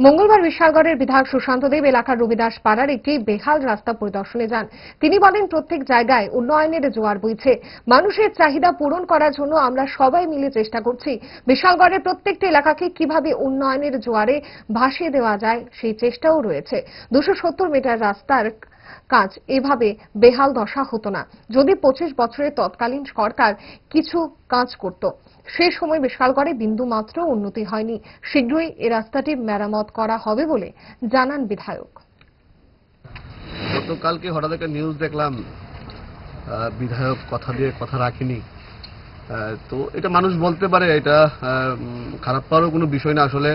মঙ্গলবার বিশালগড়ের বিধায়ক সুশান্ত দেব এলাকার রবিদাস পাড়ার একটি বেহাল রাস্তা পরিদর্শনে যান। তিনি বলেন, প্রত্যেক জায়গায় উন্নয়নের জোয়ার বইছে। মানুষের চাহিদা পূরণ করার জন্য আমরা সবাই মিলে চেষ্টা করছি। বিশালগড়ের প্রত্যেকটি এলাকাকে কিভাবে উন্নয়নের জোয়ারে ভাসিয়ে দেওয়া যায় সেই চেষ্টাও রয়েছে। 270 মিটার রাস্তার কাজ এভাবে বেহাল দশা হতো না যদি 25 বছরের তৎকালীন সরকার কিছু কাজ করত। সে সময় বিশালগড়ে বিন্দুমাত্র উন্নতি হয়নি। শীঘ্রই এই রাস্তাটি মেরামত করা হবে বলে জানান বিধায়ক। গতকালকে হঠাৎ একটা নিউজ দেখলাম, বিধায়ক কথা দিয়ে কথা রাখেনি। তো এটা মানুষ বলতে পারে, এটা খারাপ পাওয়ারও কোনো বিষয় না। আসলে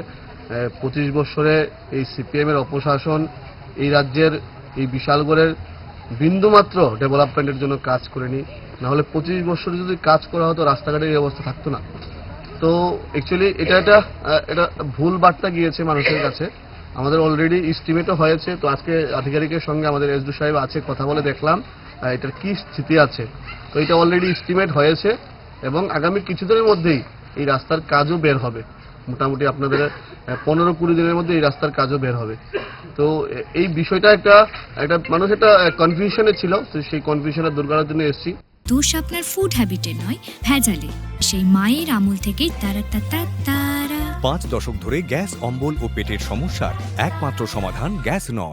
25 বছরে এই সিপিএম এর অপশাসন এই রাজ্যের এই বিশালগড়ের বিন্দুমাত্র ডেভেলপমেন্টের জন্য কাজ করেনি। না হলে 25 বছরে যদি কাজ করা হতো রাস্তাঘাটের এই অবস্থা থাকতো না। তো অ্যাকচুয়ালি এটা ভুল বার্তা গিয়েছে মানুষের কাছে। আমাদের অলরেডি এস্টিমেটও হয়েছে। তো আজকে আধিকারিকের সঙ্গে আমাদের এসডি সাহেব আছে, কথা বলে দেখলাম এটার কি স্থিতি আছে। তো এটা অলরেডি এস্টিমেট হয়েছে এবং আগামী কিছুদিনের মধ্যেই এই রাস্তার কাজও বের হবে। মোটামুটি আপনাদের 15-20 দিনের মধ্যে এই রাস্তার কাজও বের হবে। তো এই বিষয়টা একটা মানুষ একটা কনফিউশনে ছিল, তো সেই কনফিউশনে দূর করার জন্য এসেছি। দোষ আপনার ফুড হ্যাবিটে নয়, ভেজালে। সেই মায়ের আমল থেকেই তারা 5 দশক ধরে গ্যাস, অম্বল ও পেটের সমস্যার একমাত্র সমাধান গ্যাস নল।